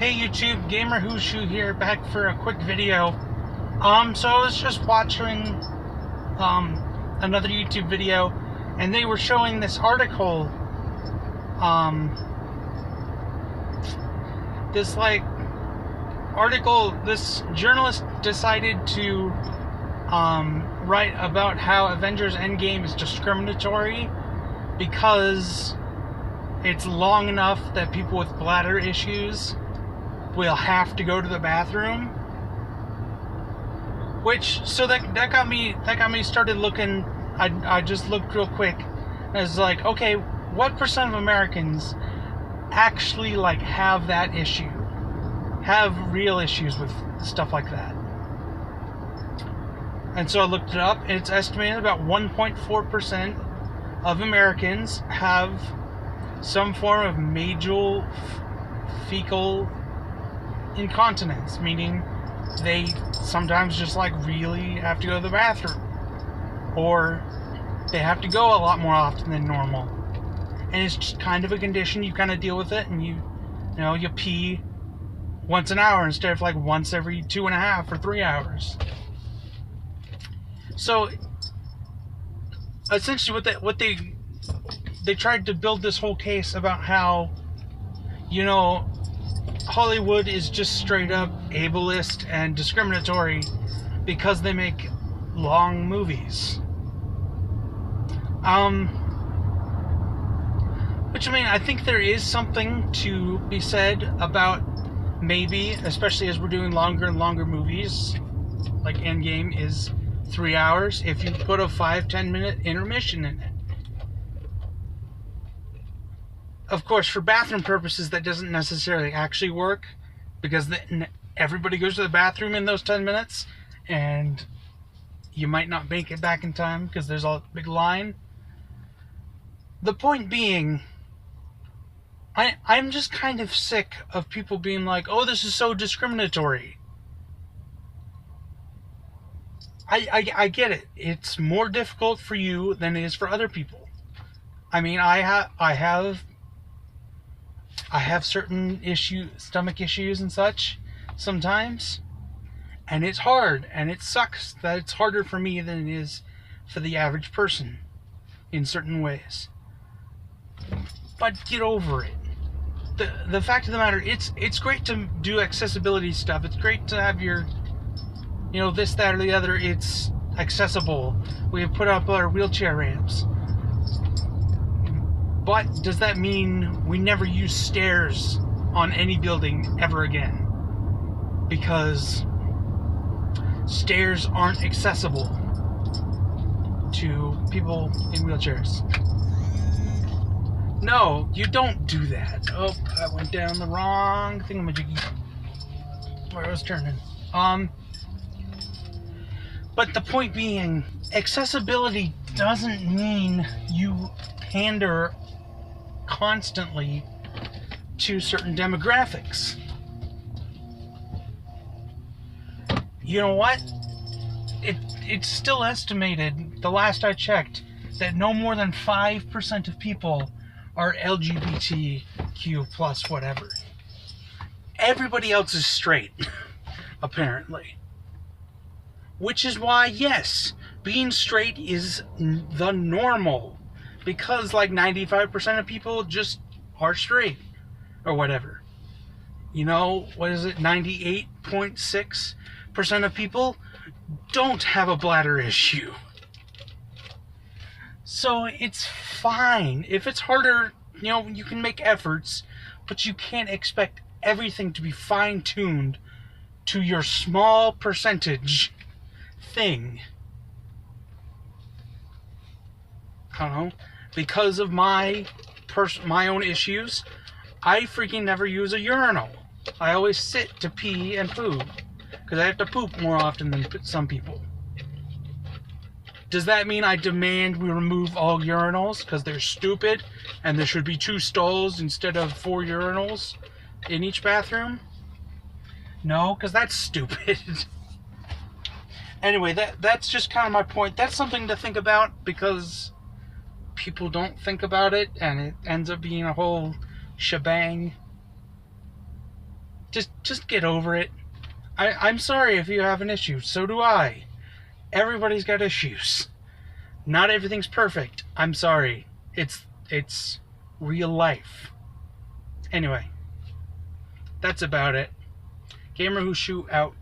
Hey YouTube, Gamer Whoshoe here, back for a quick video. So I was just watching another YouTube video, and they were showing this article. This journalist decided to write about how Avengers Endgame is discriminatory because it's long enough that people with bladder issues will have to go to the bathroom. So that got me started looking. I just looked real quick. I was like, okay, what percent of Americans actually have that issue? Have real issues with stuff like that? And so I looked it up, and it's estimated about 1.4% of Americans have some form of major fecal incontinence, meaning they sometimes just really have to go to the bathroom, or they have to go a lot more often than normal, and it's just kind of a condition. You kind of deal with it, and you pee once an hour instead of once every 2.5 or 3 hours. So essentially what they tried to build this whole case about how Hollywood is just straight up ableist and discriminatory because they make long movies. Which, I think there is something to be said about, maybe, especially as we're doing longer and longer movies, like Endgame is 3 hours, if you put a 5-10 minute intermission in it. Of course, for bathroom purposes, that doesn't necessarily actually work, because everybody goes to the bathroom in those 10 minutes, and you might not make it back in time because there's a big line. The point being, I'm just kind of sick of people being like, oh, this is so discriminatory. I get it. It's more difficult for you than it is for other people. I have certain stomach issues and such sometimes, and it's hard, and it sucks that it's harder for me than it is for the average person in certain ways. But get over it. The fact of the matter, it's great to do accessibility stuff. It's great to have your, this, that, or the other. It's accessible. We have put up our wheelchair ramps. But does that mean we never use stairs on any building ever again? Because stairs aren't accessible to people in wheelchairs. No, you don't do that. Oh, I went down the wrong thingamajiggy where I was turning. But the point being, accessibility doesn't mean you pander constantly to certain demographics. You know what? It's still estimated, the last I checked, that no more than 5% of people are LGBTQ plus whatever. Everybody else is straight, apparently. Which is why, yes, being straight is the normal. Because 95% of people just are straight, or whatever. What is it? 98.6% of people don't have a bladder issue. So it's fine. If it's harder, you can make efforts, but you can't expect everything to be fine-tuned to your small percentage thing. I don't know. Because of my own issues, I freaking never use a urinal. I always sit to pee and poop, because I have to poop more often than some people. Does that mean I demand we remove all urinals because they're stupid and there should be 2 stalls instead of 4 urinals in each bathroom? No, because that's stupid. Anyway, that's just kind of my point. That's something to think about, because people don't think about it, and it ends up being a whole shebang. Just get over it. I'm sorry if you have an issue. So do I. Everybody's got issues. Not everything's perfect. I'm sorry. It's real life. Anyway, that's about it. Gamer Who Shoot out.